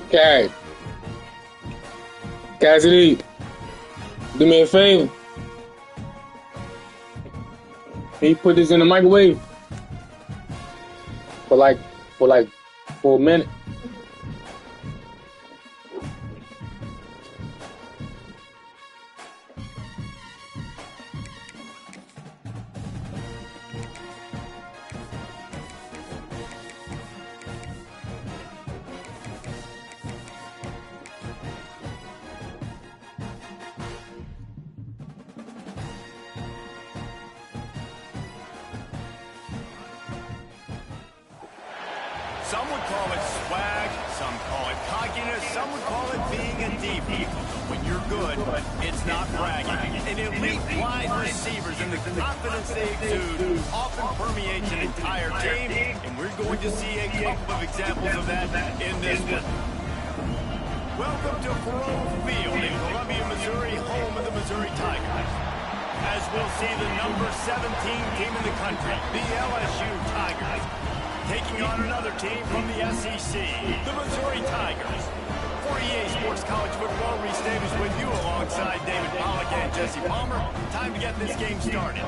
Okay, Cassidy, do me a favor. Can you put this in the microwave for like for a minute? Some would call it swag, some call it cockiness, some would call it being a diva. When you're good, it's not bragging. And elite wide receivers and the confidence they exude often permeates an entire team, and we're going to see a couple of examples of that in this one. Welcome to Faroe Field in Columbia, Missouri, home of the Missouri Tigers. As we'll see the number 17 team in the country, the LSU Tigers, taking on another team from the SEC, the Missouri Tigers. For EA Sports College Football, Restate is with you alongside David Pollack and Jesse Palmer. Time to get this game started.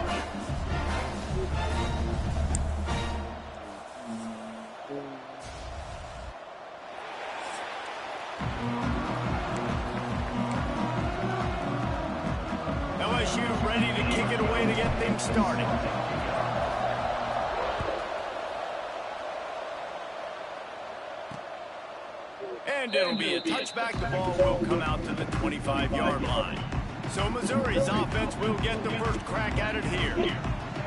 LSU ready to kick it away to get things started. And it'll be a touchback. The ball will come out to the 25-yard line. So Missouri's offense will get the first crack at it here.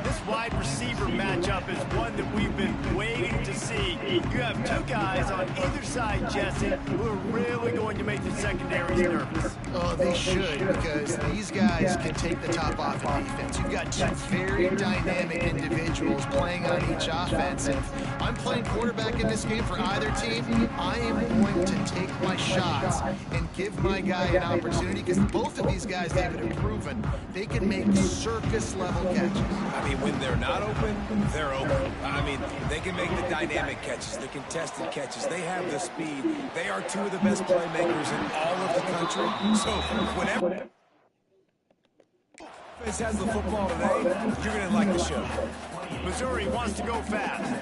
This wide receiver matchup is one that we've been waiting to see. You have two guys on either side, Jesse, who are really going to make the secondaries nervous. Oh, they should, because these guys can take the top off the defense. You've got two very dynamic individuals playing on each offense. And if I'm playing quarterback in this game for either team, I am going to take my shots and give my guy an opportunity, because both of these guys, David, have proven they can make circus-level catches. I mean, when they're not open, they're open. I mean, they can make the dynamic catches, the contested catches. They have the speed. They are two of the best playmakers in all of the country. So whenever offense has the football today, you're going to like the show. Missouri wants to go fast.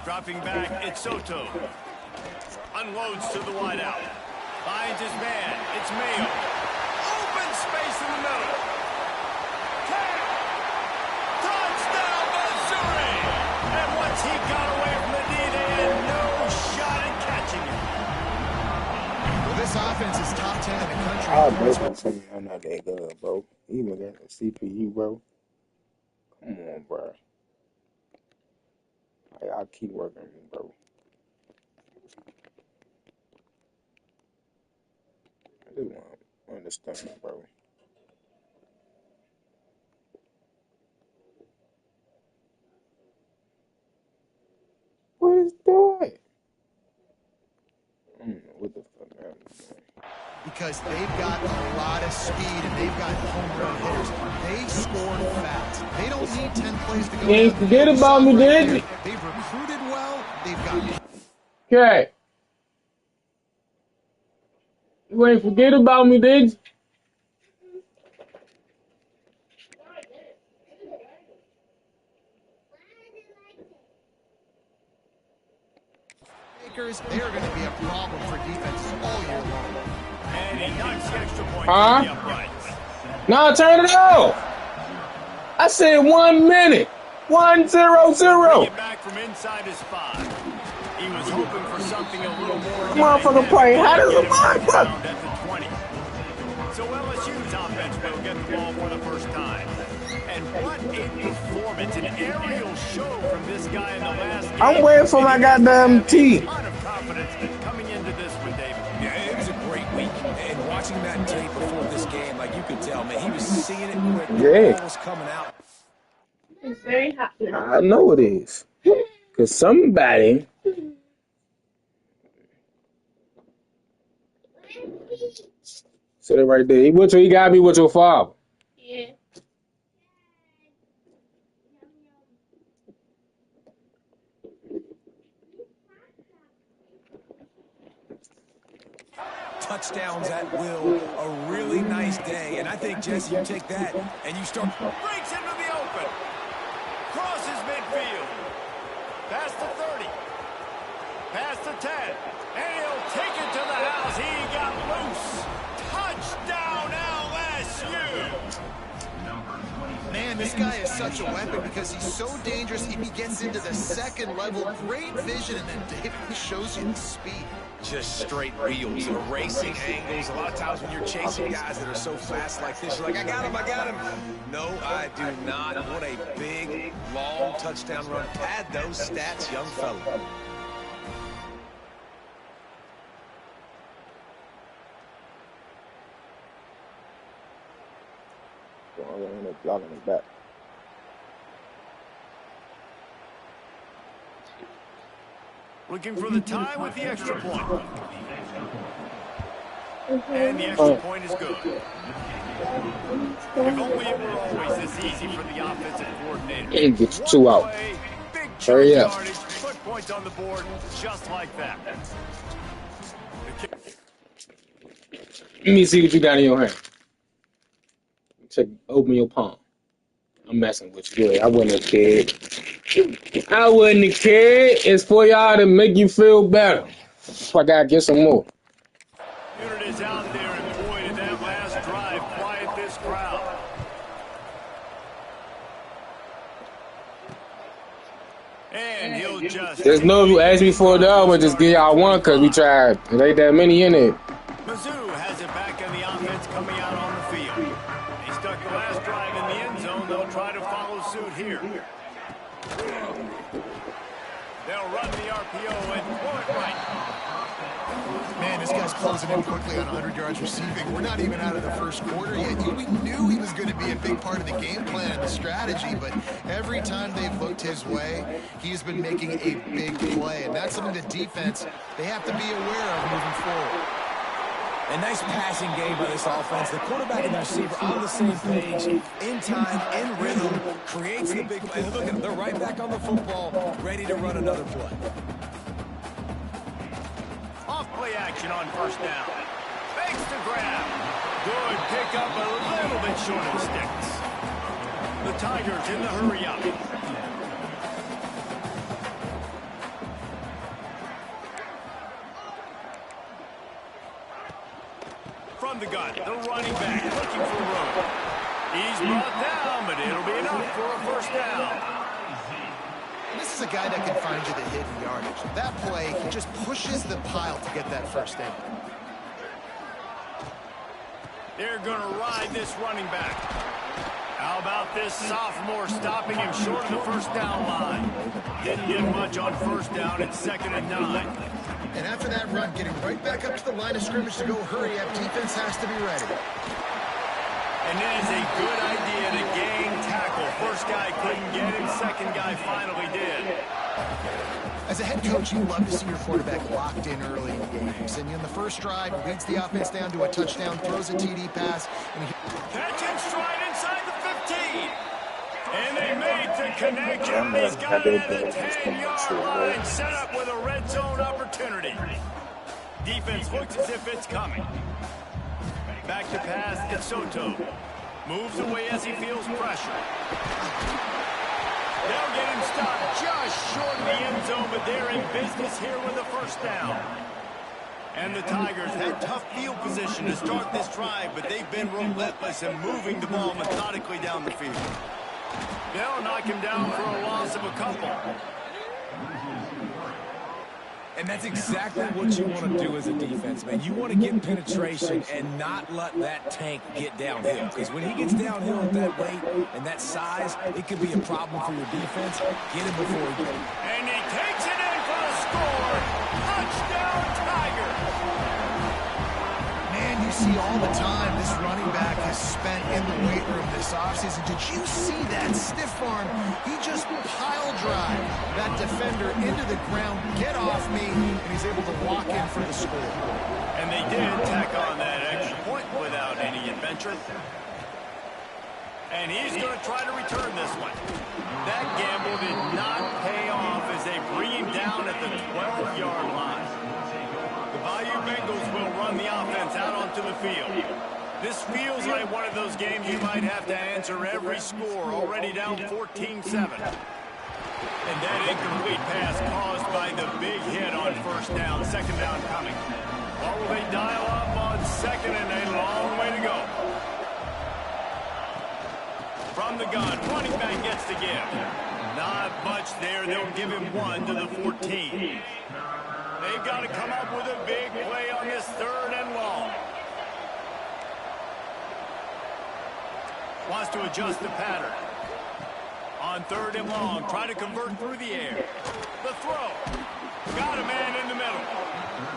Dropping back, it's Soto. Unloads to the wideout. Finds his man. It's Mayo. Open space in the middle. Touchdown, Missouri! And once he got away from the D, they had no shot at catching him. Well, this offense is top 10 in the country. Oh, bro, something I'm not that good, bro. Even got a CPU, bro. Come on, bro. I'll keep working, bro. I just want to understand, bro. What is that? I don't know what the fuck I'm doing. Because they've got a lot of speed and they've got home run hitters. They scored fast. They don't need 10 plays to go. You ain't forget about me, did you? They've recruited well. They've got... Okay. You ain't forget about me, did you? They are going to be a problem for defenses all year long. And he knocks the extra point Huh? to the uprights. No, turn it off. I said 1 minute. 1 0 0. Bring it back from inside his 5. He was hoping for something a little more. Motherfucker playing hot as a motherfucker. At the 20. So LSU's offense will get the ball for the first time. And what a performance, an aerial show from this guy in the last game. I'm waiting for my goddamn tea. A ton of confidence coming into this one, David. Yeah, it was a great week. And watching that tape before this game, like you could tell, man, he was seeing it quick. The ball was coming out. It's very hot now. I know it is. Because somebody... Sit it right there. He got to be with your father. Yeah. touchdowns at will. A really nice day. And I think, Jesse, you take that and you start... Breaks into the open. Crosses midfield. Past the 30. Past the 10. And he'll take it to the house. He got loose. Touchdown, LSU. Man, this guy is such a weapon because he's so dangerous. If he gets into the second level, great vision, and then he shows you the speed. Just straight wheels, erasing angles. A lot of times when you're chasing guys that are so fast like this, you're like, I got him, I got him. No, I do not. What a big, long touchdown run. Pad those stats, young fella. I'm going to end up blocking his back. Looking for the tie with the extra point. And the extra point is good. If only it were always this easy for the offensive coordinator. And get you 2 out. Big Hurry up. yardage, put points on the board just like that. Let me see what you got in your hand. Check, open your palm. I'm messing with you. I wasn't a kid. I wasn't a kid. It's for y'all to make you feel better. So I gotta get some more. Unit is out there, and boy, did that last drive quiet this crowd. And he'll just... There's no you asked me for the other, just give y'all one because we tried. There ain't that many in it. Mizzou has it back on the offense coming out on the field. They stuck the last drive in the end zone. They'll try to follow suit here. They'll run the RPO and pull it right. Man, this guy's closing in quickly on 100 yards receiving. We're not even out of the first quarter yet. We knew he was going to be a big part of the game plan and the strategy, but every time they've looked his way, he's been making a big play. And that's something the defense, they have to be aware of moving forward. A nice passing game by this offense. The quarterback and the receiver on the same page, in time, in rhythm, creates the big play. Look at them, they're right back on the football, ready to run another play. Off-play action on first down. Fakes to grab. Good pickup, a little bit short of the sticks. The Tigers in the hurry-up. From the gun, the running back looking for room. He's brought down, but it'll be enough for a first down. This is a guy that can find you the hidden yardage. That play, he just pushes the pile to get that first down. They're going to ride this running back. How about this sophomore stopping him short of the first down line? Didn't get much on first down. It's 2nd and 9. And after that run, getting right back up to the line of scrimmage to go hurry up, defense has to be ready. And it is a good idea to gang tackle. First guy couldn't get him, second guy finally did. As a head coach, you love to see your quarterback locked in early in games. And in the first drive, leads the offense down to a touchdown, throws a TD pass. And catch and stride inside the 15. And they made the connection. He's got it at the 10-yard line, set up with a red zone opportunity. Defense looks as if it's coming. Back to pass, it's Soto. Moves away as he feels pressure. They'll get him stopped just short of the end zone, but they're in business here with a first down. And the Tigers had tough field position to start this drive, but they've been relentless in moving the ball methodically down the field. They'll knock him down for a loss of a couple. And that's exactly what you want to do as a defense, man. You want to get penetration and not let that tank get downhill. Because when he gets downhill at that weight and that size, it could be a problem for your defense. Get him before he gets it. And he takes it in for the score. Touchdown, Tigers. man, you see all the time this running back has spent in the weight room this offseason. Did you see that stiff arm? He just pile drive that defender into the ground, get off me, and he's able to walk in for the score. And they did tack on that extra point without any adventure. And he's going to try to return this one. That gamble did not pay off as they bring him down at the 12-yard line. The Bayou Bengals Eagles will run the offense out onto the field. This feels like one of those games you might have to answer every score, already down 14-7. And that incomplete pass caused by the big hit on first down. Second down coming. Or will they dial up on second and a long way to go? From the gun, running back gets the give. Not much there. They'll give him 1 to the 14. They've got to come up with a big play on this third and long. Wants to adjust the pattern. On third and long, try to convert through the air. The throw. Got a man in the middle.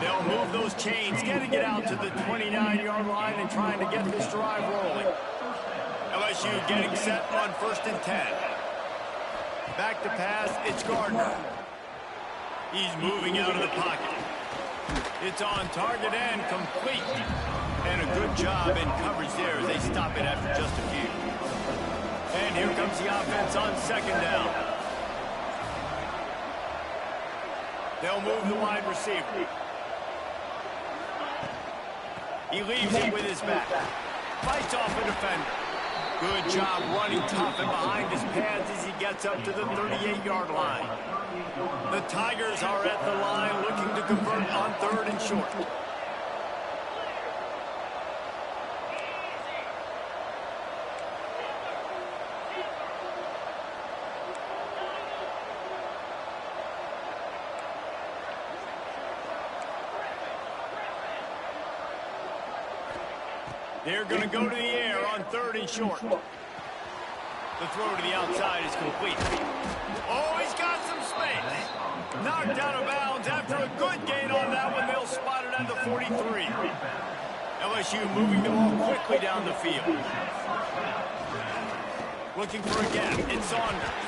They'll move those chains, getting it out to the 29-yard line and trying to get this drive rolling. LSU getting set on 1st and 10. Back to pass, it's Gardner. He's moving out of the pocket. It's on target and complete. And a good job in coverage there as they stop it after just a few. And here comes the offense on second down. They'll move the wide receiver. He leaves it with his back. Fights off a defender. Good job running tough and behind his pads as he gets up to the 38-yard line. The Tigers are at the line looking to convert on third and short. They're going to go to the air on third and short. The throw to the outside is complete. Oh, he's got some space. Knocked out of bounds after a good gain on that one. They'll spot it at the 43. LSU moving the ball quickly down the field. Looking for a gap. It's Saunders.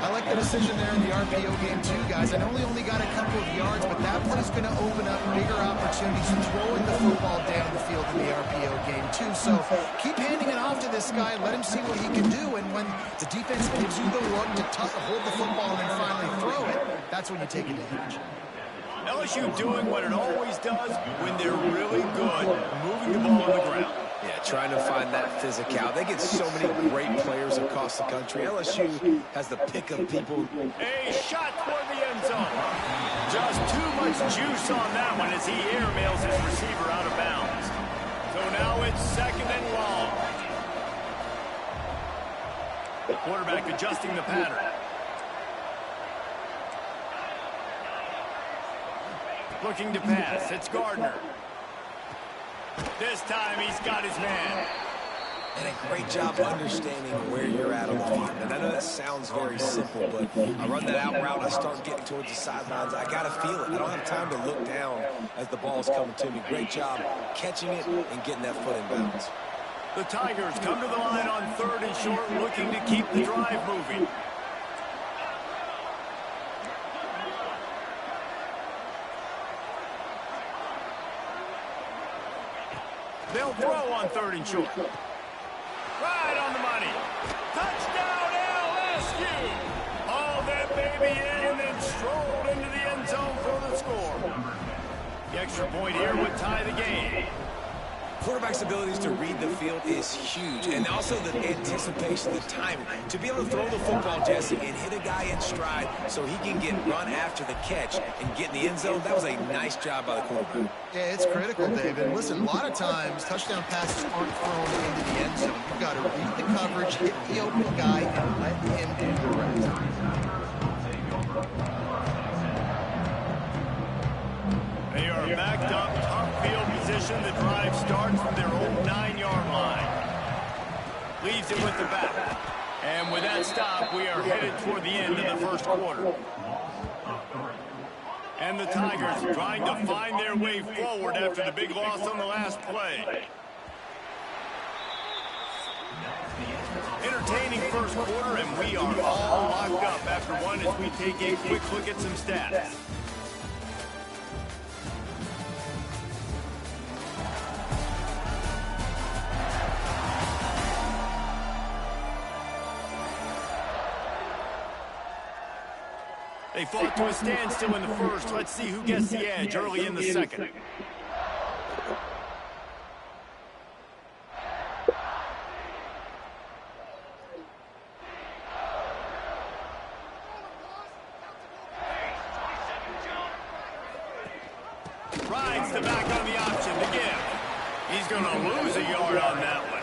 I like the decision there in the RPO game too, guys. I know they only got a couple of yards, but that play's going to open up bigger opportunities throwing the football down the field in the RPO game too. So keep handing it off to this guy. Let him see what he can do. And when the defense gives you the look to hold the football and then finally throw it, that's when you take advantage. LSU doing what it always does when they're really good, moving the ball on the ground. Yeah, trying to find that physicality. They get so many great players across the country. LSU has the pick of people. A shot toward the end zone. Just too much juice on that one as he airmails his receiver out of bounds. So now it's second and long. The quarterback adjusting the pattern. Looking to pass. It's Gardner. This time he's got his man. And a great job understanding where you're at on the field. And I know that sounds very simple, but I run that out route, I start getting towards the sidelines. I got to feel it. I don't have time to look down as the ball's coming to me. Great job catching it and getting that foot in bounds. The Tigers come to the line on third and short, looking to keep the drive moving. They'll throw on third and short. Right on the money. Touchdown, LSU. Hauled that baby in and then strolled into the end zone for the score. The extra point here would tie the game. Quarterback's abilities to read the field is huge, and also the anticipation, the timing. To be able to throw the football, Jesse, and hit a guy in stride so he can get run after the catch and get in the end zone, that was a nice job by the quarterback. Yeah, it's critical, David. Listen, a lot of times touchdown passes aren't thrown into the end zone. You've got to read the coverage, hit the open guy, and let him do the rest. They are backed up, tough field position. The drive starts from their own 9-yard line. Leaves it with the back. And with that stop, we are headed toward the end of the first quarter. And the Tigers trying to find their way forward after the big loss on the last play. Entertaining first quarter, and we are all locked up after one as we take a quick look at some stats. They fought to a standstill in the first. Let's see who gets the edge early in the second. the back on the option to give. He's going to lose a yard on that one.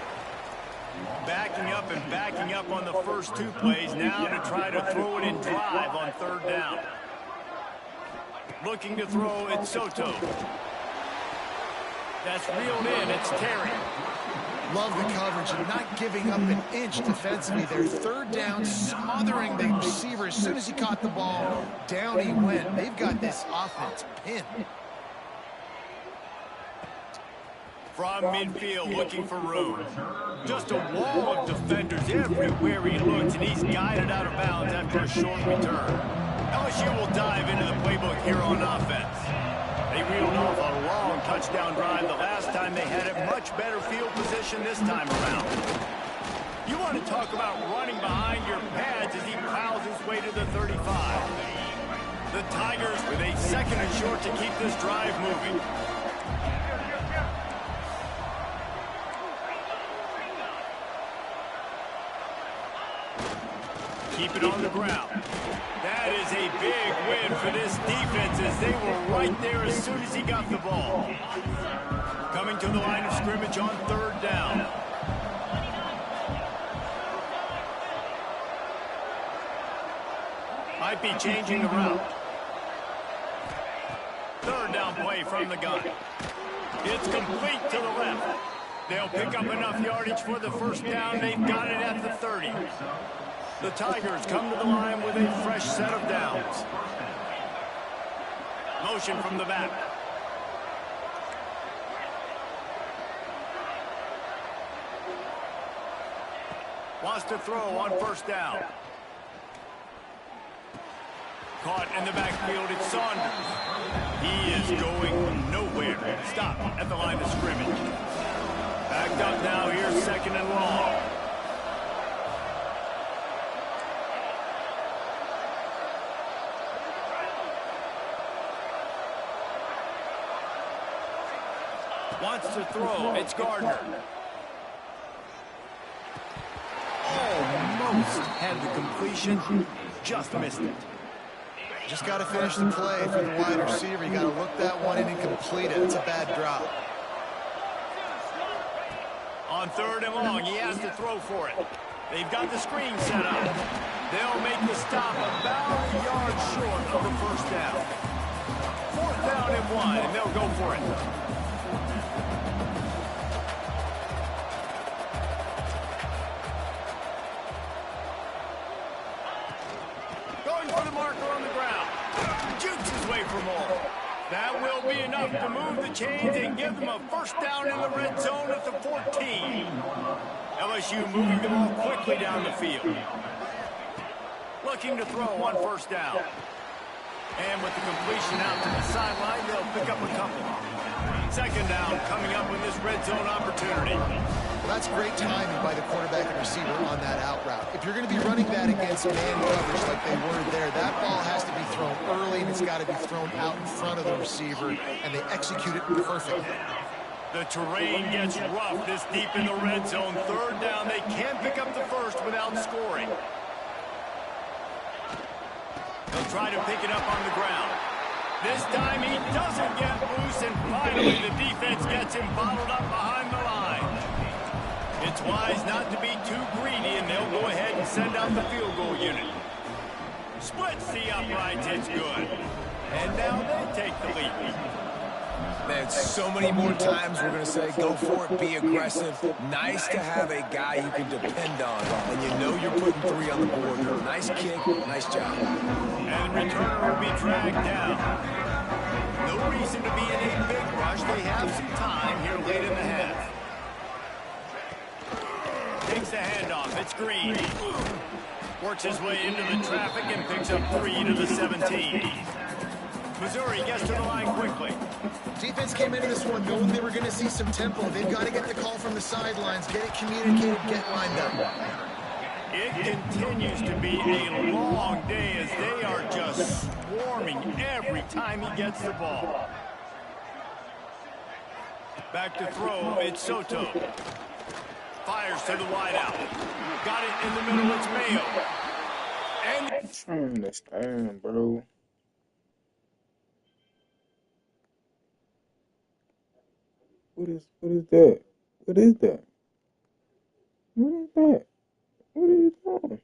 Backing up on the first two plays now to try to throw it in drive on third down. Looking to throw, it's Soto. That's reeled in, it's Terry. Love the coverage and not giving up an inch defensively there. Third down, smothering the receiver. As soon as he caught the ball, down he went. They've got this offense pinned. From midfield, looking for room. Just a wall of defenders everywhere he looks, and he's guided out of bounds after a short return. LSU will dive into the playbook here on offense. They reeled off a long touchdown drive the last time they had a much better field position this time around. You want to talk about running behind your pads as he plows his way to the 35. The Tigers with a second and short to keep this drive moving. Keep it on the ground. That is a big win for this defense as they were right there as soon as he got the ball. Coming to the line of scrimmage on third down. Might be changing the route. Third down play from the gun. It's complete to the left. They'll pick up enough yardage for the first down. They've got it at the 30. The Tigers come to the line with a fresh set of downs. Motion from the back. Wants to throw on first down. Caught in the backfield, it's Saunders. He is going nowhere. Stop at the line of scrimmage. Backed up now here, second and long. Wants to throw. It's Gardner. Almost had the completion. Just missed it. Just got to finish the play. If you're the wide receiver, you got to look that one in and complete it. It's a bad drop. On third and long, he has to throw for it. They've got the screen set up. They'll make the stop about a yard short of the first down. Fourth down and 1, and they'll go for it. That will be enough to move the chains and give them a first down in the red zone at the 14. LSU moving the ball quickly down the field. Looking to throw on first down. And with the completion out to the sideline, they'll pick up a couple. Second down coming up with this red zone opportunity. Well, that's great timing by the quarterback and receiver on that out route. If you're going to be running that against man coverage like they were there, that ball has to be thrown early and it's got to be thrown out in front of the receiver, and they execute it perfectly. The terrain gets rough this deep in the red zone. Third down, they can't pick up the first without scoring. They'll try to pick it up on the ground. This time he doesn't get loose, and finally the defense gets him bottled up behind the line. It's wise not to be too greedy, and they'll go ahead and send out the field goal unit. Splits the uprights, it's good. And now they take the lead. Man, so many more times we're going to say, go for it, be aggressive. Nice to have a guy you can depend on, and you know you're putting 3 on the board. Nice kick, nice job. And the returner will be dragged down. No reason to be in a big rush. They have some time here late in the half. Takes the handoff. It's Green. Works his way into the traffic and picks up 3 to the 17. Missouri gets to the line quickly. Defense came into this one knowing they were going to see some tempo. They've got to get the call from the sidelines, get it communicated, get lined up. It continues to be a long day as they are just swarming every time he gets the ball. Back to throw, it's Soto. Fires to the wideout. Got it in the middle, it's Mayo. And I don't understand, bro. What is that? What is that? What is that? What are you doing?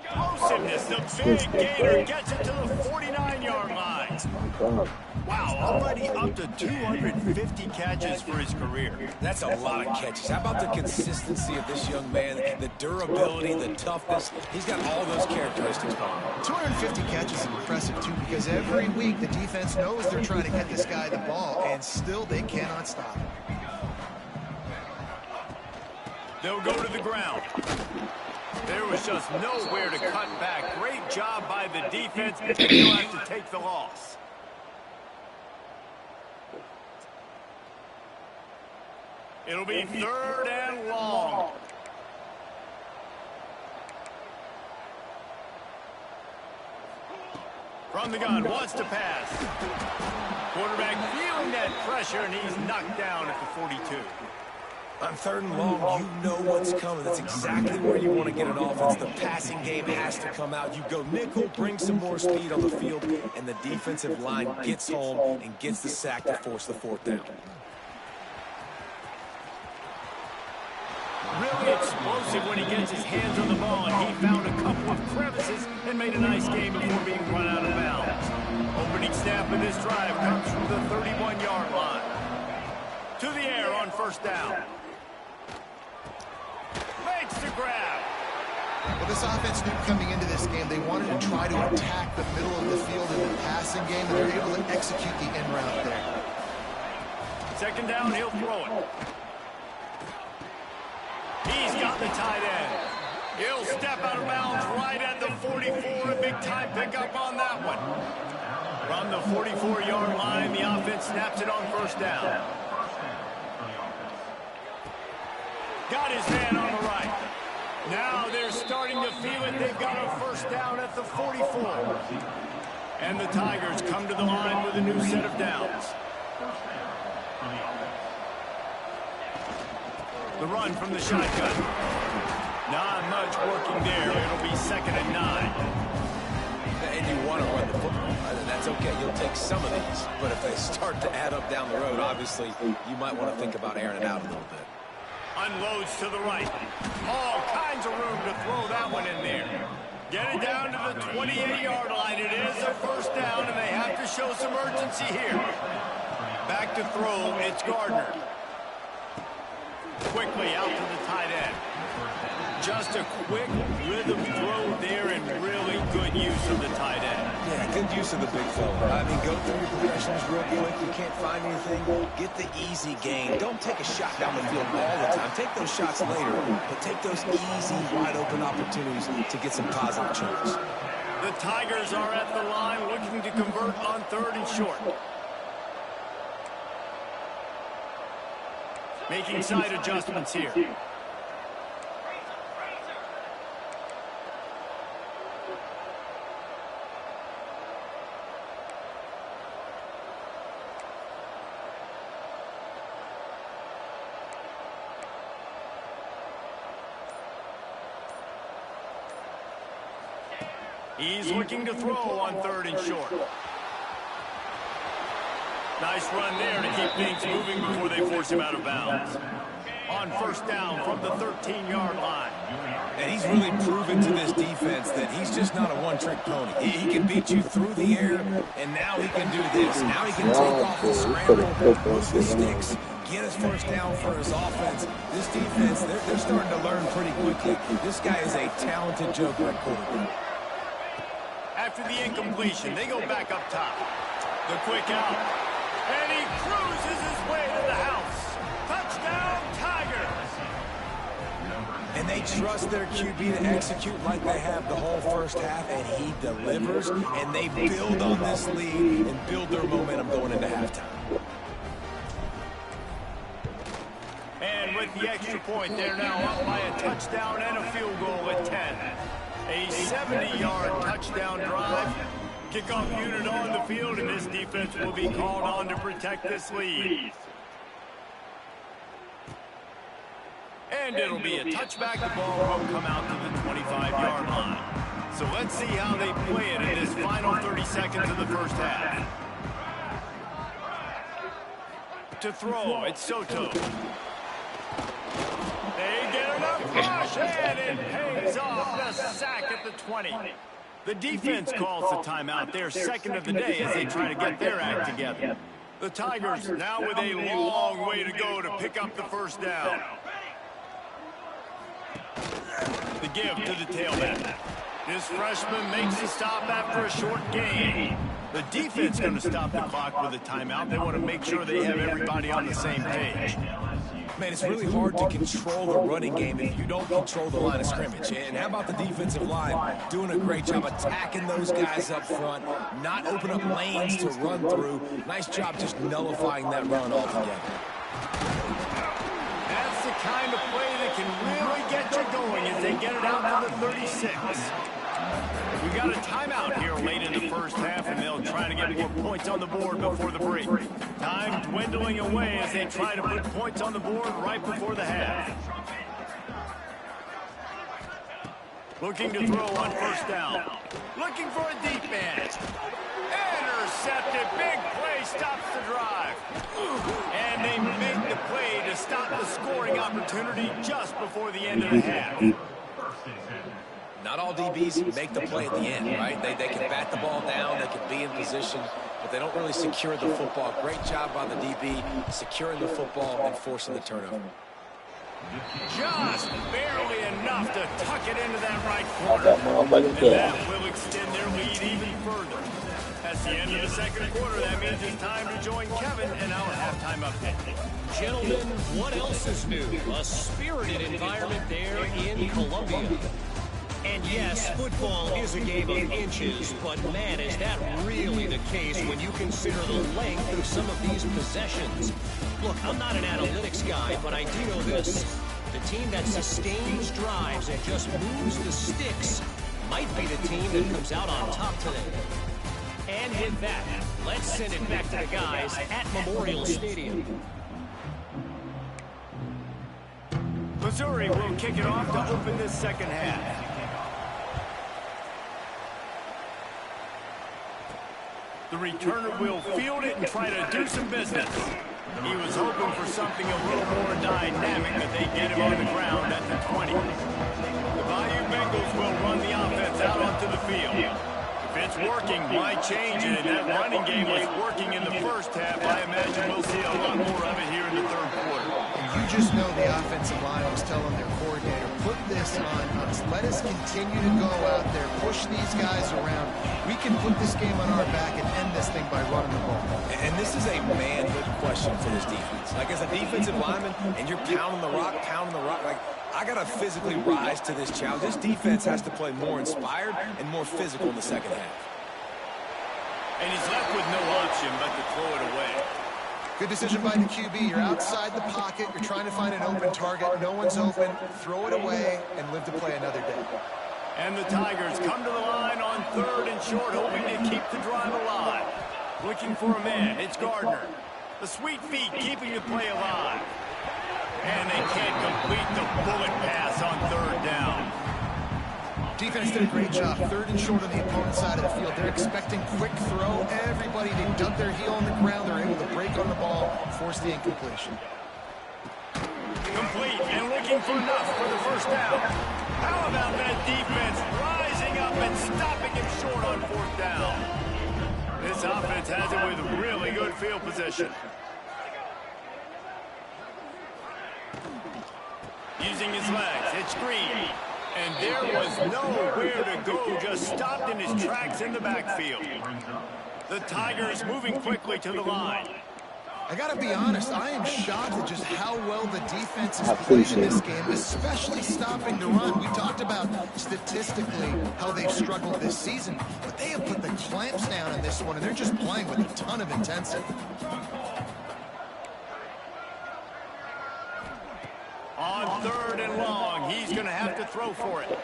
Explosiveness, the big gainer gets it to the 49-yard line. Wow, already up to 250 catches for his career. That's a lot of catches. How about the consistency of this young man, the durability, the toughness? He's got all those characteristics for him. 250 catches is impressive, too, because every week the defense knows they're trying to get this guy the ball, and still they cannot stop him. They'll go to the ground. There was just nowhere to cut back. Great job by the defense, and they'll have to take the loss. It'll be 3rd and long. From the gun, wants to pass. Quarterback feeling that pressure, and he's knocked down at the 42. On 3rd and long, you know what's coming. That's exactly where you want to get an offense. The passing game has to come out. You go nickel, bring some more speed on the field, and the defensive line gets home and gets the sack to force the 4th down. Really explosive when he gets his hands on the ball, and he found a couple of crevices and made a nice game before being run out of bounds. Opening snap of this drive comes from the 31-yard line. To the air on 1st down. Makes the grab. Well, this offense knew coming into this game they wanted to try to attack the middle of the field in the passing game, and they're able to execute the end route there. 2nd down, he'll throw it. He's got the tight end. He'll step out of bounds right at the 44. A big-time pickup on that one. From the 44-yard line, the offense snaps it on 1st down. Got his man on the right. Now they're starting to feel it. They've got a 1st down at the 44. And the Tigers come to the line with a new set of downs. The run from the shotgun. Not much working there. It'll be 2nd and 9. And you want to run the football. That's okay. You'll take some of these. But if they start to add up down the road, obviously, you might want to think about airing it out a little bit. Unloads to the right. All kinds of room to throw that one in there. Get it down to the 28-yard line. It is a 1st down, and they have to show some urgency here. Back to throw. It's Gardner. Quickly out to the tight end. Just a quick rhythm throw there, and really good use of the tight end. Yeah, good use of the big fella. I mean, go through your progressions real quick. You can't find anything, get the easy gain. Don't take a shot down the field all the time. Take those shots later, but take those easy, wide-open opportunities to get some positive changes. The Tigers are at the line looking to convert on 3rd and short. Making side adjustments here. He's looking to throw on 3rd and short. Nice run there to keep things moving before they force him out of bounds. On 1st down from the 13-yard line. And he's really proven to this defense that he's just not a one-trick pony. He can beat you through the air, and now he can do this. Now he can take off the scramble, push the sticks, get his 1st down for his offense. This defense, they're starting to learn pretty quickly. This guy is a talented joker at quarterback. After the incompletion, they go back up top. The quick out. And he cruises his way to the house. Touchdown, Tigers. And they trust their QB to execute like they have the whole 1st half, and he delivers, and they build on this lead and build their momentum going into halftime. And with the extra point, they're now up by a touchdown and a field goal at 10. A 70-yard touchdown drive. Kickoff unit on the field, and this defense will be called on to protect this lead. And it'll be a touchback. The ball will come out to the 25-yard line. So let's see how they play it in this final 30 seconds of the 1st half. to throw. It's Soto. They get enough rush, and it pays off the sack at the 20. The defense calls the timeout, their second of the day, as they try to get their act together. The Tigers now with a long way to go to pick up the first down. The give to the tailback. This freshman makes the stop after a short gain. The defense going to stop the clock with a timeout. They want to make sure they have everybody on the same page. Man, it's really hard to control the running game if you don't control the line of scrimmage. And how about the defensive line doing a great job attacking those guys up front, not open up lanes to run through. Nice job just nullifying that run altogether. That's the kind of play that can really get you going as they get it out to the 36. We got a timeout here late in the first half, and they'll try to get more points on the board before the break. Time dwindling away as they try to put points on the board right before the half. Looking to throw on first down. Looking for a deep man. Intercepted. Big play stops the drive. And they make the play to stop the scoring opportunity just before the end of the half. Not all DBs make the play at the end, right? They can bat the ball down, they can be in position, but they don't really secure the football. Great job by the DB securing the football and forcing the turnover. Just barely enough to tuck it into that right corner. And that will extend their lead even further. That's the end of the second quarter. That means it's time to join Kevin and our halftime update. Gentlemen, what else is new? A spirited environment there in Columbia. And yes, football is a game of inches, but man, is that really the case when you consider the length of some of these possessions. Look, I'm not an analytics guy, but I do know this. The team that sustains drives and just moves the sticks might be the team that comes out on top today. And with that, let's send it back to the guys at Memorial Stadium. Missouri will kick it off to open this second half. The returner will field it and try to do some business. He was hoping for something a little more dynamic, but they get him on the ground at the 20. The Bayou Bengals will run the offense out onto the field. If it's working, why change it? And that running game was working in the first half. I imagine we'll see a lot more of it here in the third quarter. And you just know the offensive line was telling their coordinator, put this on us. Let us continue to go out there, push these guys around. We can put this game on our back and end this thing by running the ball. And this is a manhood question for this defense. Like, as a defensive lineman, and you're pounding the rock, like, I got to physically rise to this challenge. This defense has to play more inspired and more physical in the second half. And he's left with no option but to throw it away. Good decision by the QB. You're outside the pocket. You're trying to find an open target. No one's open. Throw it away and live to play another day. And the Tigers come to the line on third and short, hoping to keep the drive alive. Looking for a man. It's Gardner. The sweet feet keeping the play alive. And they can't complete the bullet pass on third down. Defense did a great job. Third and short on the opponent's side of the field. They're expecting quick throw. Everybody, they dug their heel on the ground. They're able to break on the ball, force the incompletion. Complete and looking for enough for the first down. How about that defense rising up and stopping him short on fourth down? This offense has it with really good field position. Using his legs, it's Green. And there was nowhere to go, just stopped in his tracks in the backfield. The Tigers moving quickly to the line. I got to be honest, I am shocked at just how well the defense has played in this game, especially stopping the run. We talked about statistically how they've struggled this season, but they have put the clamps down in this one, and they're just playing with a ton of intensity. On third and long, he's going to have to throw for it.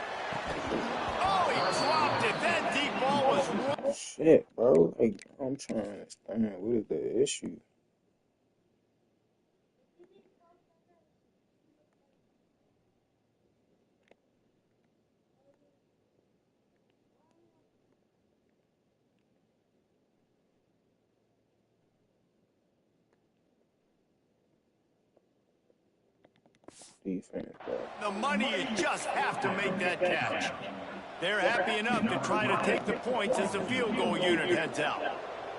Oh, he dropped it. That deep ball was... Shit, bro. Like, I'm trying to understand what is the issue. defense, bro. The money, you just have to make that catch. They're happy enough to try to take the points as the field goal unit heads out.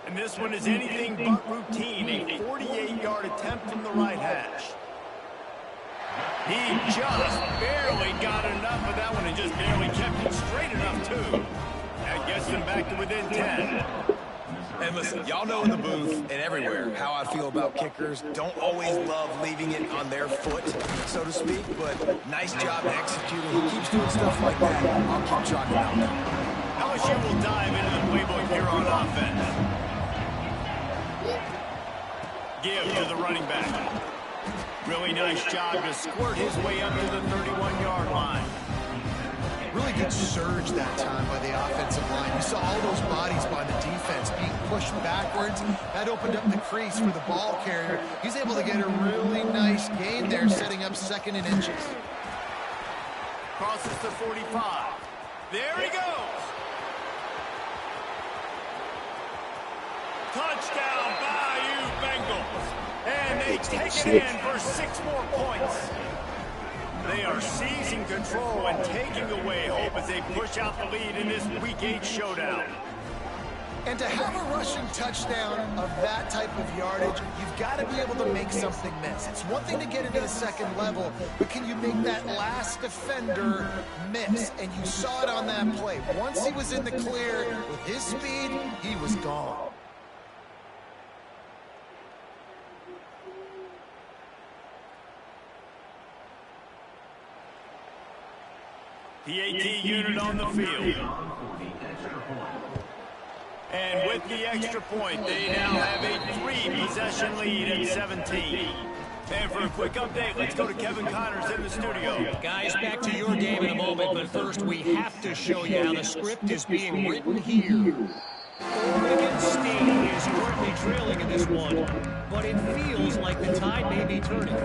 And this one is anything but routine, a 48-yard attempt from the right hash. He just barely got enough of that one and just barely kept it straight enough, too. That gets them back to within 10. And listen, y'all know in the booth and everywhere how I feel about kickers. Don't always love leaving it on their foot, so to speak, but nice job executing. He keeps doing stuff like that. I'll keep chalking out. LSU will dive into the playbook here on offense. Give to the running back. Really nice job to squirt his way up to the 31-yard line. Really good surge that time by the offensive line. You saw all those bodies by the defense being pushed backwards. That opened up the crease for the ball carrier. He's able to get a really nice gain there, setting up 2nd and inches. Crosses to 45. There he goes. Touchdown, Bayou Bengals. And they take it in for 6 more points. They are seizing control and taking away hope as they push out the lead in this Week 8 showdown. And to have a rushing touchdown of that type of yardage, you've got to be able to make something miss. It's one thing to get into the 2nd level, but can you make that last defender miss? And you saw it on that play. Once he was in the clear with his speed, he was gone. PAT unit on the field. And with the extra point, they now have a 3-possession lead at 17. And for a quick update, let's go to Kevin Connors in the studio. Guys, back to your game in a moment, but first we have to show you how the script is being written here. Oregon State is currently trailing in this one, but it feels like the tide may be turning.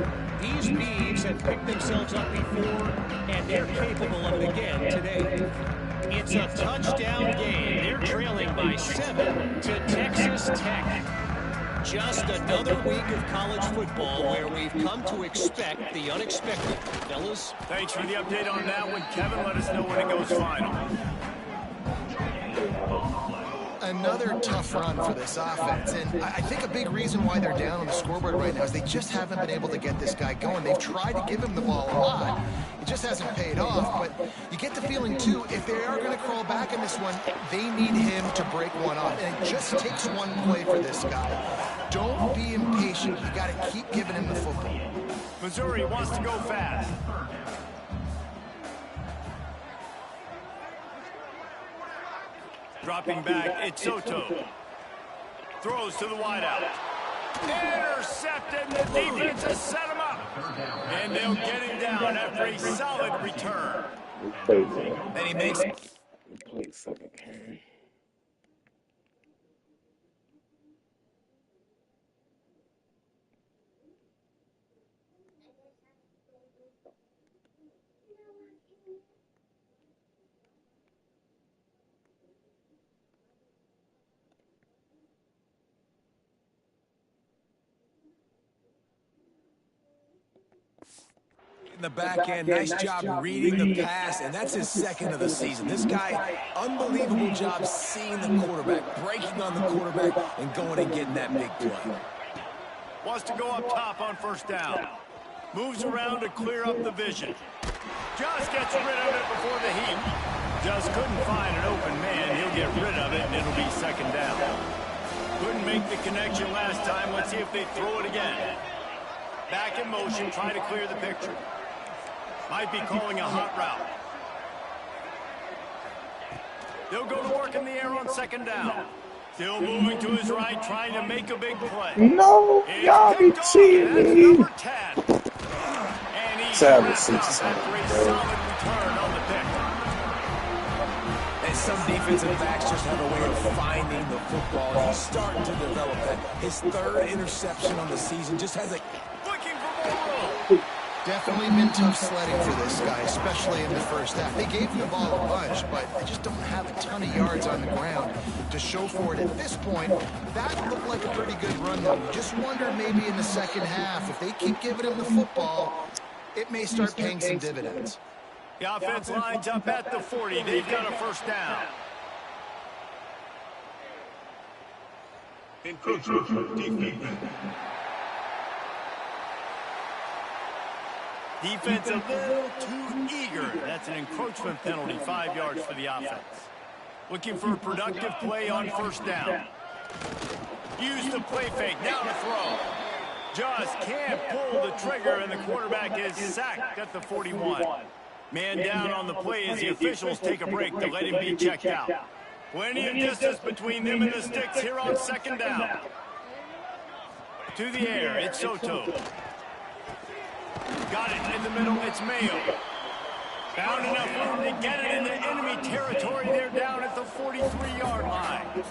These Beavs have picked themselves up before, and they're capable of it again today. It's a touchdown game. They're trailing by 7 to Texas Tech. Just another week of college football where we've come to expect the unexpected. Fellas? Thanks for the update on that one, Kevin. Let us know when it goes final. Another tough run for this offense, and I think a big reason why they're down on the scoreboard right now is they just haven't been able to get this guy going. They've tried to give him the ball a lot. It just hasn't paid off, but you get the feeling, too, if they are going to crawl back in this one, they need him to break one off, and it just takes one play for this guy. Don't be impatient. You got to keep giving him the football. Missouri wants to go fast. Dropping back, it's Soto. Throws to the wideout. Intercepted, the defense has set him up. And they'll get him down after a solid return. And he makes it. In the back end, nice job reading the pass, and that's his 2nd of the season. This guy, unbelievable job seeing the quarterback, breaking on the quarterback, and going and getting that big play. Wants to go up top on 1st down. Moves around to clear up the vision. Just gets rid of it before the heat. Just couldn't find an open man. He'll get rid of it, and it'll be 2nd down. Couldn't make the connection last time. Let's see if they throw it again. Back in motion, trying to clear the picture. Might be calling a hot route. They'll go to work in the air on 2nd down. Still moving to his right, trying to make a big play. No, y'all be cheating. Number 10. And he's wrapped up after a solid return on the pick. And some defensive backs just have a way of finding the football. He's starting to develop that. His 3rd interception on the season just has a... Looking for more room. Definitely been tough sledding for this guy, especially in the 1st half. They gave him the ball a bunch, but they just don't have a ton of yards on the ground to show for it. At this point, that looked like a pretty good run, though. You just wonder maybe in the 2nd half, if they keep giving him the football, it may start paying some dividends. The offense lines up at the 40. They've got a first down. Encroachment defense. Defense a little too eager. That's an encroachment penalty, 5 yards for the offense. Looking for a productive play on first down. Use the play fake, now to throw. Just can't pull the trigger, and the quarterback is sacked at the 41. Man down on the play as the officials take a break to let him be checked out. Plenty of distance between them and the sticks here on second down. To the air, it's Soto. Got it in the middle, it's Mayo. Found enough room to get it into enemy territory. They're down at the 43-yard line.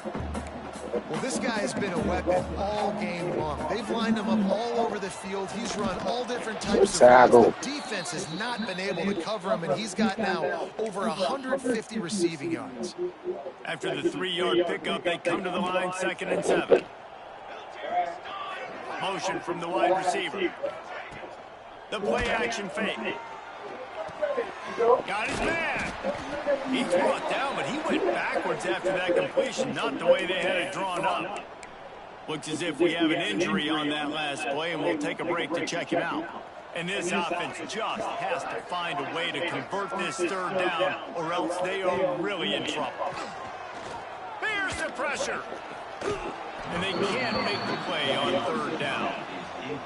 Well, this guy has been a weapon all game long. They've lined him up all over the field. He's run all different types of routes. The defense has not been able to cover him, and he's got now over 150 receiving yards. After the 3-yard pickup, they come to the line, 2nd and 7. Motion from the wide receiver. The play action fake. Got his man. He's brought down, but he went backwards after that completion, not the way they had it drawn up. Looks as if we have an injury on that last play, and we'll take a break to check him out. And this offense just has to find a way to convert this 3rd down, or else they are really in trouble. Here's the pressure. And they can't make the play on 3rd down.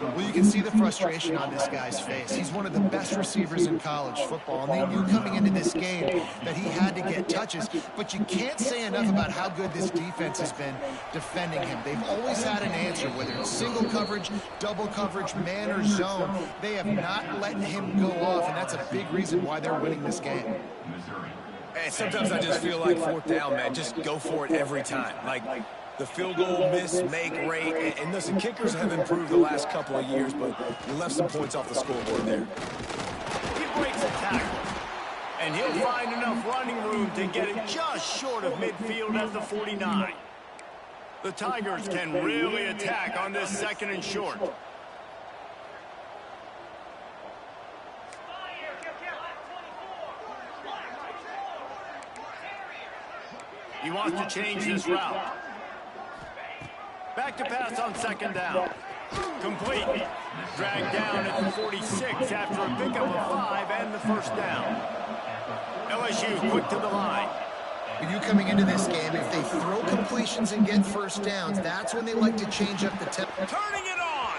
Well, you can see the frustration on this guy's face. He's one of the best receivers in college football, and they knew coming into this game that he had to get touches, but you can't say enough about how good this defense has been defending him. They've always had an answer, whether it's single coverage, double coverage, man or zone. They have not let him go off, and that's a big reason why they're winning this game. And sometimes I just feel like 4th down, man, just go for it every time. Like, the field goal miss-make rate, and listen, kickers have improved the last couple of years, but you left some points off the scoreboard there. He breaks a tackle, and he'll find enough running room to get it just short of midfield at the 49. The Tigers can really attack on this 2nd and short. He wants to change this route. Back to pass on 2nd down. Complete. Dragged down at the 46 after a pickup of 5 and the first down. LSU quick to the line. When you coming into this game, if they throw completions and get first downs, that's when they like to change up the tempo. Turning it on.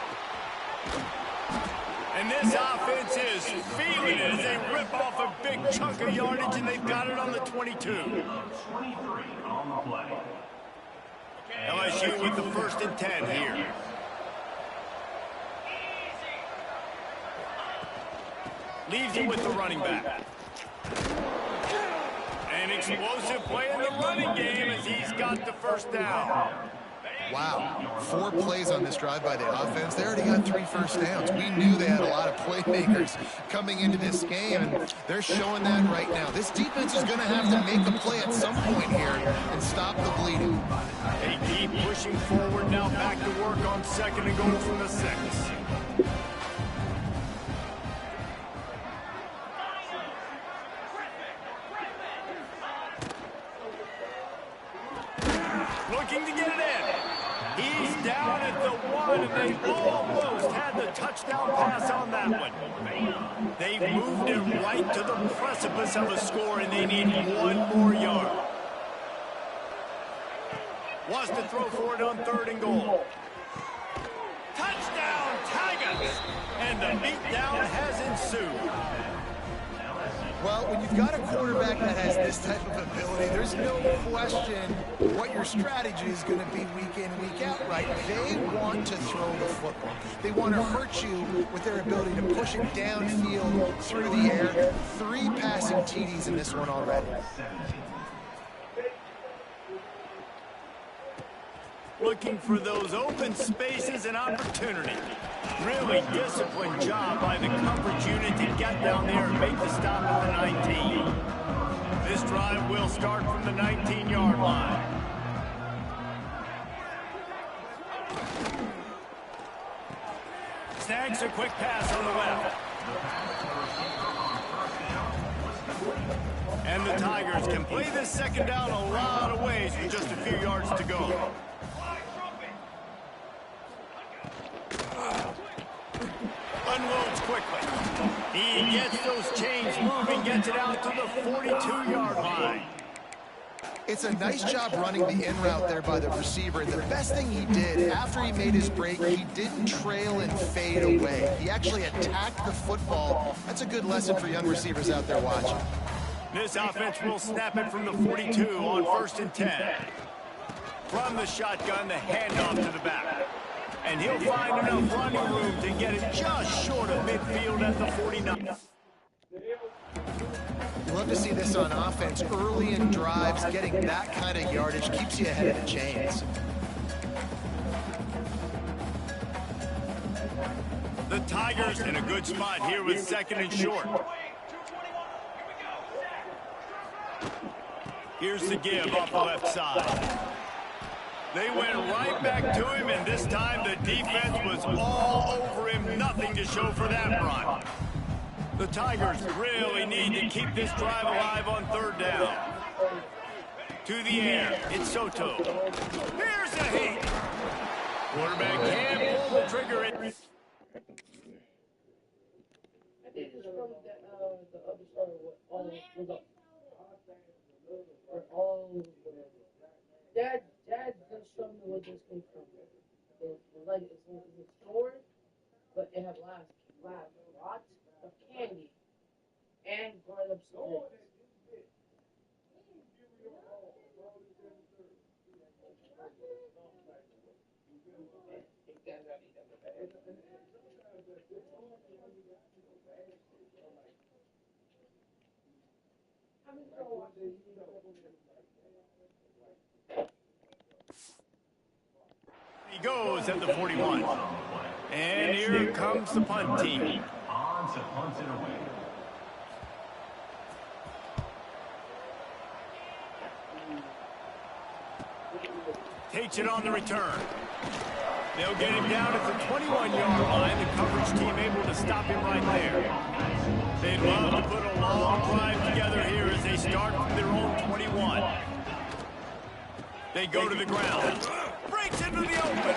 And this offense is feeling it as they rip off a big chunk of yardage, and they've got it on the 22. LSU with the 1st and 10 here. Leaves it with the running back. An explosive play in the running game as he's got the first down. Wow, 4 plays on this drive by the offense. They already got 3 first downs. We knew they had a lot of playmakers coming into this game, and they're showing that right now. This defense is going to have to make a play at some point here and stop the bleeding. They keep pushing forward now, back to work on 2nd and goal from the 6. Looking to get it in. He's down at the 1, and they almost had the touchdown pass on that one. They've moved it right to the precipice of a score, and they need 1 more yard. Wants to throw for it on 3rd and goal. Touchdown, Tigers! And the beatdown has ensued. Well, when you've got a quarterback that has this type of ability, there's no question what your strategy is going to be week in, week out, right? They want to throw the football. They want to hurt you with their ability to push it downfield through the air. 3 passing TDs in this one already. Looking for those open spaces and opportunity. Really disciplined job by the coverage unit to get down there and make the stop at the 19. This drive will start from the 19-yard line. Snags a quick pass on the left. And the Tigers can play this second down a lot of ways with just a few yards to go. Unloads quickly. He gets those chains moving, gets it out to the 42-yard line. It's a nice job running the in route there by the receiver. And the best thing he did after he made his break, he didn't trail and fade away. He actually attacked the football. That's a good lesson for young receivers out there watching. This offense will snap it from the 42 on 1st and 10. From the shotgun, the handoff to the back. And he'll find enough running room to get it just short of midfield at the 49. You love to see this on offense. Early in drives, getting that kind of yardage keeps you ahead of the chains. The Tigers in a good spot here with 2nd and short. Here's the give off the left side. They went right back to him, and this time the defense was all over him. Nothing to show for that run. The Tigers really need to keep this drive alive on 3rd down. To the air, it's Soto. Here's a hit. Quarterback can't pull the trigger. I think it's from the other side of what all was up. Or all Dad just showed me where this came from. It's like it's stored, but it had lots of candy and grown up stones. He goes at the 41. And here comes the punt team. On to punt it away. Takes it on the return. They'll get him down at the 21-yard line. The coverage team able to stop him right there. They'd love to put a long drive together here as they start from their own 21. They go to the ground. Breaks into the open.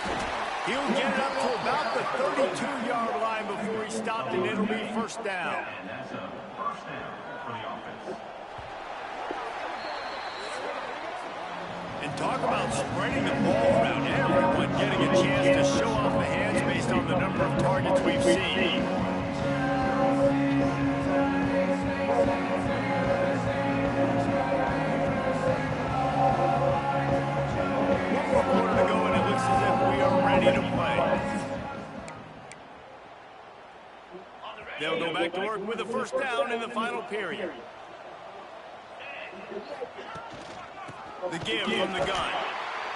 He'll get it up to about the 32-yard line before he stopped, and it'll be 1st down. And that's a 1st down for the offense. And talk about spreading the ball around, everyone getting a chance to show off the hands based on the number of targets we've seen. One more quarter to go, and it looks as if we are ready to play. They'll go back to work with a 1st down in the final period. The give from the gun.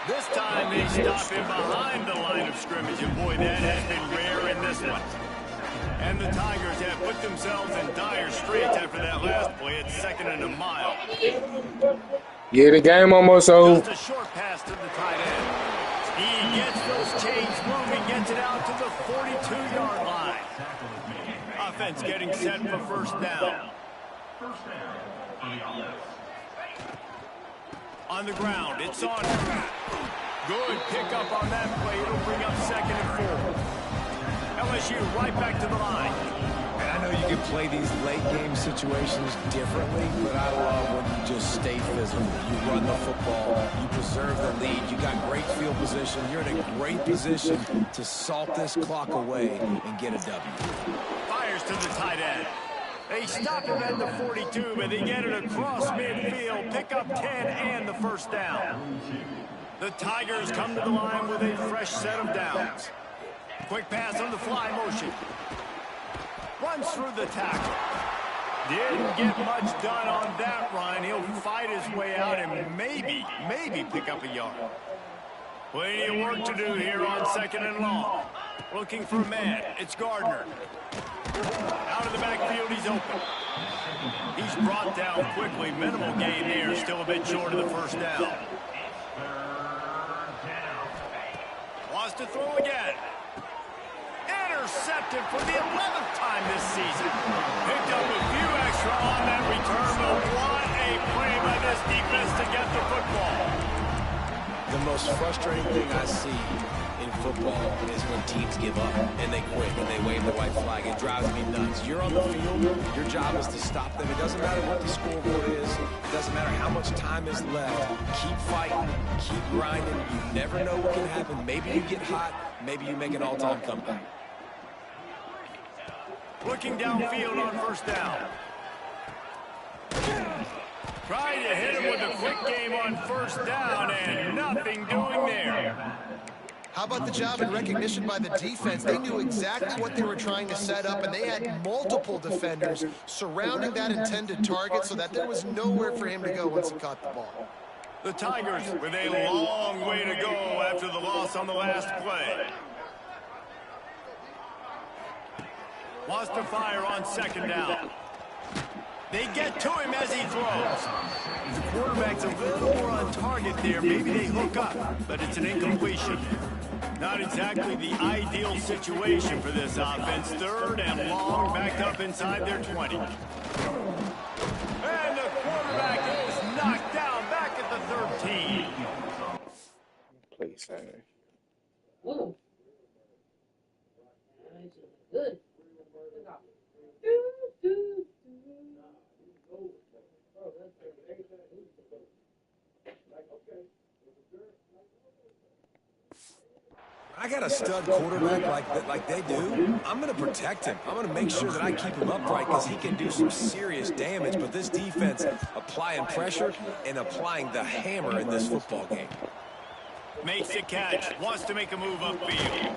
This time they stop him behind the line of scrimmage, and boy, that has been rare in this one. And the Tigers have put themselves in dire straits after that last play at 2nd and a mile. Yeah, the game almost over. Just a short pass to the tight end. He gets those chains moving, gets it out to the 42-yard line. Offense getting set for 1st down. 1st down for the offense. On the ground, it's on. Good pickup on that play. It'll bring up 2nd and 4. LSU right back to the line. And I know you can play these late game situations differently, but I love when you just stay physical. You run the football, you preserve the lead, you got great field position. You're in a great position to salt this clock away and get a W. Fires to the tight end. They stop him at the 42, but they get it across midfield, pick up 10 and the 1st down. The Tigers come to the line with a fresh set of downs. Quick pass on the fly motion. Runs through the tackle. Didn't get much done on that run. He'll fight his way out and maybe pick up a yard. Plenty of work to do here on 2nd and long. Looking for a man. It's Gardner. Out of the backfield, he's open. He's brought down quickly. Minimal gain there. Still a bit short of the 1st down. Wants to throw again. intercepted for the 11th time this season. Picked up a few extra on that return, but what a play by this defense to get the football. The most frustrating thing I see in football is when teams give up and they quit and they wave the white flag. It drives me nuts. You're on the field. Your job is to stop them. It doesn't matter what the scoreboard is. It doesn't matter how much time is left. Keep fighting. Keep grinding. You never know what can happen. Maybe you get hot. Maybe you make an all-time comeback. Looking downfield on first down. Trying to hit him with a quick game on first down, and nothing doing there. How about the job and recognition by the defense? They knew exactly what they were trying to set up, and they had multiple defenders surrounding that intended target so that there was nowhere for him to go once he caught the ball. The Tigers with a long way to go after the loss on the last play. Wants to fire on second down. They get to him as he throws. The quarterback's a little more on target there. Maybe they hook up, but it's an incompletion. Not exactly the ideal situation for this offense. Third and long, backed up inside their 20. And the quarterback is knocked down back at the 13. Play center. Whoa. Nice and good. I got a stud quarterback like they do. I'm going to protect him. I'm going to make sure that I keep him upright because he can do some serious damage. But this defense applying pressure and applying the hammer in this football game. Makes a catch. Wants to make a move upfield.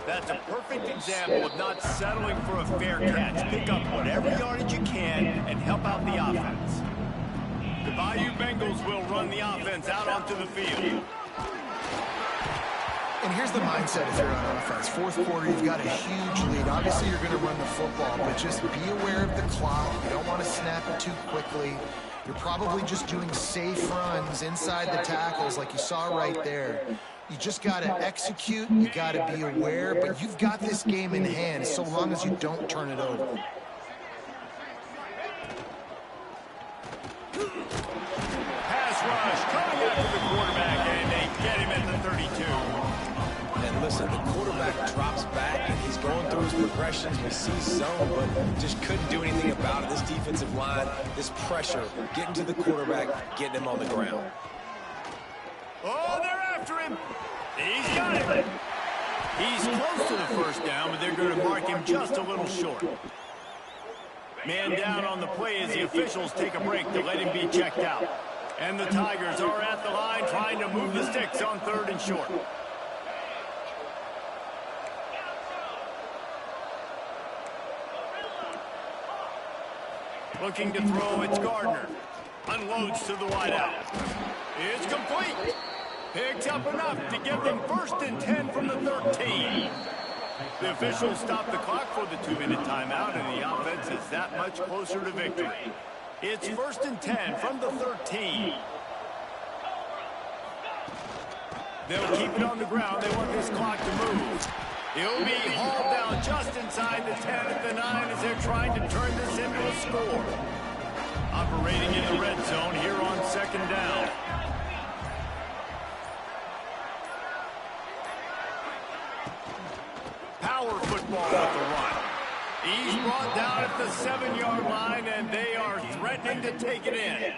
That's a perfect example of not settling for a fair catch. Pick up whatever yardage you can and help out the offense. The Bayou Bengals will run the offense out onto the field. And here's the mindset if you're on offense. Fourth quarter, you've got a huge lead. Obviously, you're going to run the football, but just be aware of the clock. You don't want to snap it too quickly. You're probably just doing safe runs inside the tackles like you saw right there. You just got to execute. You got to be aware, but you've got this game in hand so long as you don't turn it over. Pass rush coming after the quarterback, and they get him at the 32. And listen, the quarterback drops back, and he's going through his progressions. We see zone, but just couldn't do anything about it. This defensive line, this pressure, getting to the quarterback, getting him on the ground. Oh, they're after him. He's got him. He's close to the first down, but they're going to mark him just a little short. Man down on the play as the officials take a break to let him be checked out. And the Tigers are at the line trying to move the sticks on third and short. Looking to throw, it's Gardner. Unloads to the wideout. It's complete. Picks up enough to give them 1st and 10 from the 13. The officials stop the clock for the 2-minute timeout, and the offense is that much closer to victory. It's 1st and 10 from the 13. They'll keep it on the ground. They want this clock to move. He'll be hauled down just inside the 10 at the 9 as they're trying to turn this into a score. Operating in the red zone here on second down. Power football with the run. He's brought down at the 7-yard line, and they are threatening to take it in.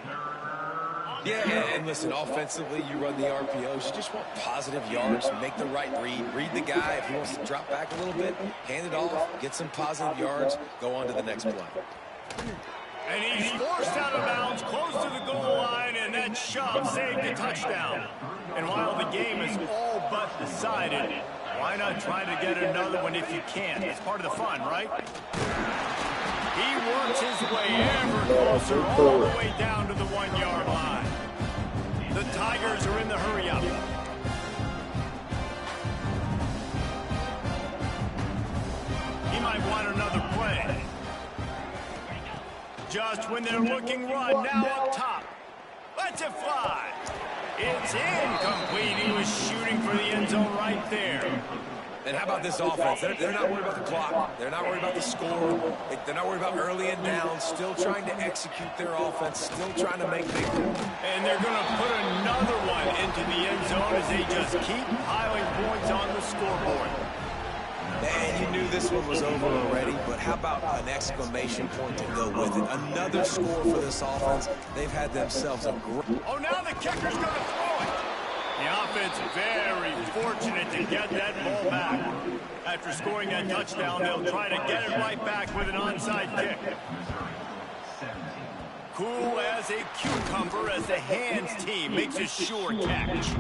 Yeah, and listen, offensively, you run the RPOs. You just want positive yards, make the right read. Read the guy. If he wants to drop back a little bit, hand it off, get some positive yards, go on to the next play. And he's forced out of bounds, close to the goal line, and that shove saved a touchdown. And while the game is all but decided, why not try to get another one if you can? It's part of the fun, right? He works his way ever closer, all the way down to the 1-yard line. The Tigers are in the hurry-up. He might want another play. Just when they're looking run, now up top. Lets it fly. It's incomplete. He was shooting for the end zone right there. And how about this offense? They're not worried about the clock. They're not worried about the score. They're not worried about early and down. Still trying to execute their offense. Still trying to make big. And they're going to put another one into the end zone as they just keep piling points on the scoreboard. Man, you knew this one was over already, but how about an exclamation point to go with it? Another score for this offense. They've had themselves a great... Oh, now the kicker's going to throw it. The offense very fortunate to get that ball back. After scoring that touchdown, they'll try to get it right back with an onside kick. Cool as a cucumber as the hands team makes a sure catch.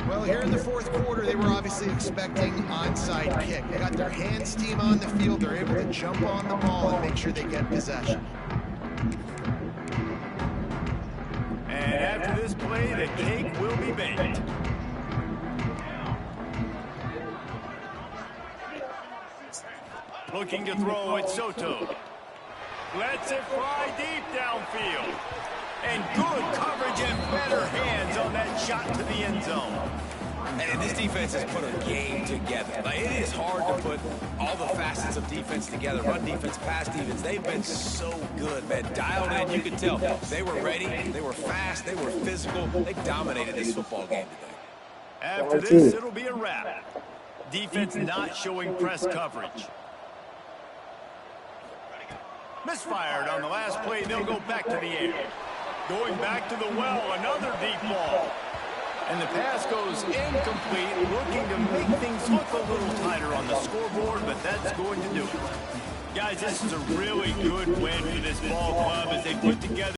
Well, here in the fourth quarter, they were obviously expecting onside kick. They got their hands team on the field. They're able to jump on the ball and make sure they get possession. And after this play, the cake will be baked. Looking to throw it, Soto. Lets it fly deep downfield. And good coverage and better hands on that shot to the end zone. And this defense has put a game together. Like, it is hard to put all the facets of defense together. Run defense, pass defense. They've been so good, man. Dialed in, you could tell. They were ready. They were fast. They were physical. They dominated this football game today. After this, it'll be a wrap. Defense not showing press coverage. Misfired on the last play. They'll go back to the air. Going back to the well, another deep ball. And the pass goes incomplete, looking to make things look a little tighter on the scoreboard, but that's going to do it. Guys, this is a really good win for this ball club as they put together